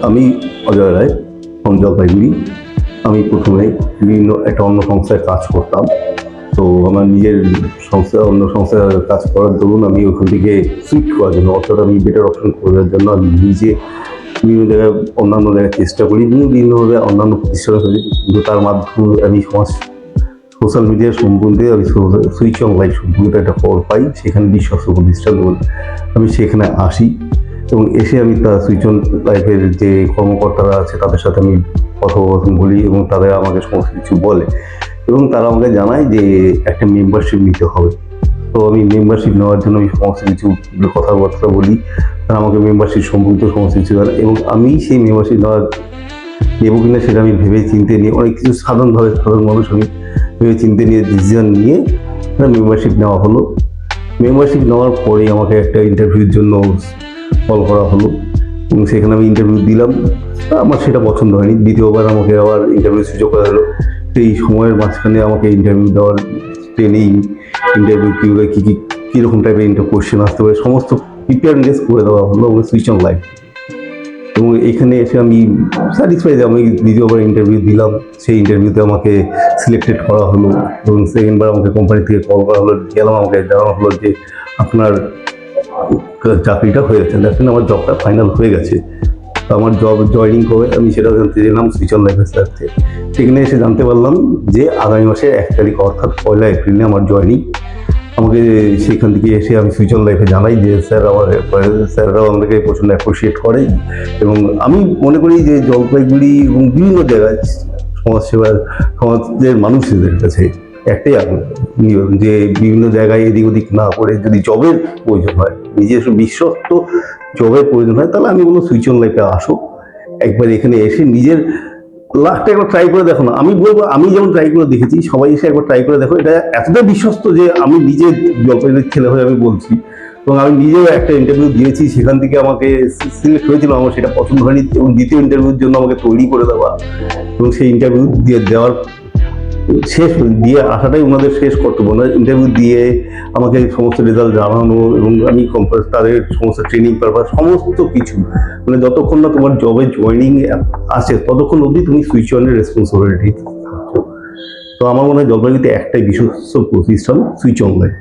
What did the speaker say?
আমি অজয় রায়, ফ্রম জলপাইগুড়ি। আমি প্রথমে বিভিন্ন একটা অন্য সংস্থায় কাজ করতাম। তো আমার নিজের অন্য সংস্থায় কাজ করার দরুন আমি ওখান থেকে সুইচ করার জন্য, অর্থাৎ আমি বেটার অপশন করার জন্য আমি নিজে বিভিন্ন জায়গায় অন্যান্য জায়গায় চেষ্টা করি এবং বিভিন্নভাবে অন্যান্য প্রতিষ্ঠানে করি। কিন্তু তার মাধ্যমে আমি সোশ্যাল মিডিয়া সম্বন্ধে আমি সুইচ অন লাইফ সম্বন্ধে একটা খবর পাই। সেখানে বিশ্বস্ত প্রতিষ্ঠান আমি সেখানে আসি এবং এসে আমি তার সুইচ অন লাইফের যে কর্মকর্তারা আছে তাদের সাথে আমি কথোপকথন বলি এবং তারা আমাকে সমস্ত কিছু বলে এবং তারা আমাকে জানায় যে একটা মেম্বারশিপ নিতে হবে। তো আমি মেম্বারশিপ নেওয়ার জন্য আমি সমস্ত কিছু কথাবার্তা বলি, তারা আমাকে মেম্বারশিপ সম্পর্কিত সমস্ত কিছু জানায় এবং আমি সেই মেম্বারশিপ নেবো কিনা সেটা আমি ভেবে চিন্তে নিয়ে অনেক কিছু সাধারণ মানুষ আমি ভেবে চিন্তে নিয়ে ডিসিশন নিয়ে মেম্বারশিপ নেওয়া হলো। মেম্বারশিপ নেওয়ার পরেই আমাকে একটা ইন্টারভিউর জন্য কল করা হলো এবং সেখানে আমি ইন্টারভিউ দিলাম। আমার সেটা পছন্দ হয়নি। দ্বিতীয়বার আমাকে আবার ইন্টারভিউ সুযোগ করা হলো। সেই সময়ের মাঝখানে আমাকে ইন্টারভিউ দেওয়ার ট্রেনিং, ইন্টারভিউ কীরকম টাইপের কোশ্চেন আসতে পারে সমস্ত প্রিপেয়ারনেস করে দেওয়া হলো এবং সুইচ অন লাইফ। এবং এখানে এসে আমি স্যাটিসফাইড, আমি দ্বিতীয়বার ইন্টারভিউ দিলাম। সেই ইন্টারভিউতে আমাকে সিলেক্টেড করা হলো এবং সেকেন্ডবার আমাকে কোম্পানি থেকে কল করা হলো, গেলাম, আমাকে জানানো হলো যে আপনার চাকরিটা হয়ে গেছে, দেখেন আমার জবটা ফাইনাল হয়ে গেছে। তো আমার জব জয়েনিং কবে আমি সেটা জানতে চাইলাম সুইচ অন লাইফের সাথে। সেখানে এসে জানতে পারলাম যে আগামী মাসে 1 তারিখ অর্থাৎ 1 এপ্রিলে আমার জয়েনিং। আমাকে সেখান থেকে এসে আমি সুইচ অন লাইফে জানাই যে স্যাররাও আমাদেরকে প্রচণ্ড অ্যাপ্রিসিয়েট করে এবং আমি মনে করি যে জলপাইগুড়ি এবং বিভিন্ন জায়গায় সমাজের মানুষদের কাছে একটাই নিবেদন যে বিভিন্ন জায়গায় এদিক ওদিক না করে যদি জবের প্রয়োজন হয়, নিজস্ব বিশ্বস্ত জবের প্রয়োজন হয়, তাহলে আমি বলবো সুইচ অন লাইফে আসো। একবার এখানে এসে নিজের লাস্টটা একবার ট্রাই করে দেখো না। আমি বলবো আমি যেমন ট্রাই করে দেখেছি, সবাই এসে একবার ট্রাই করে দেখো। এটা এতটা বিশ্বস্ত যে আমি নিজে জলপাইগুড়ির ছেলে হয়ে আমি বলছি এবং আমি নিজেও একটা ইন্টারভিউ দিয়েছি, সেখান থেকে আমাকে সিলেক্ট হয়েছিল, আমার সেটা পছন্দ হয়নি এবং দ্বিতীয় ইন্টারভিউর জন্য আমাকে তৈরি করে দেওয়া এবং সেই ইন্টারভিউ দেওয়ার দিয়ে আসাটাই ওনাদের শেষ কর্তব্য না। ইন্টারভিউ দিয়ে আমাকে সমস্ত রেজাল্ট জানানো এবং আমি তাদের সমস্ত ট্রেনিং পারপাস সমস্ত কিছু, মানে যতক্ষণ না তোমার জবে জয়েনিং আসে ততক্ষণ অবধি তুমি সুইচ অনের রেসপন্সিবিলিটি থাকছো। তো আমার মনে হয় জলপাইগুড়িতে একটাই বিশ্বস্ত প্রতিষ্ঠান সুইচ অন লাইফ।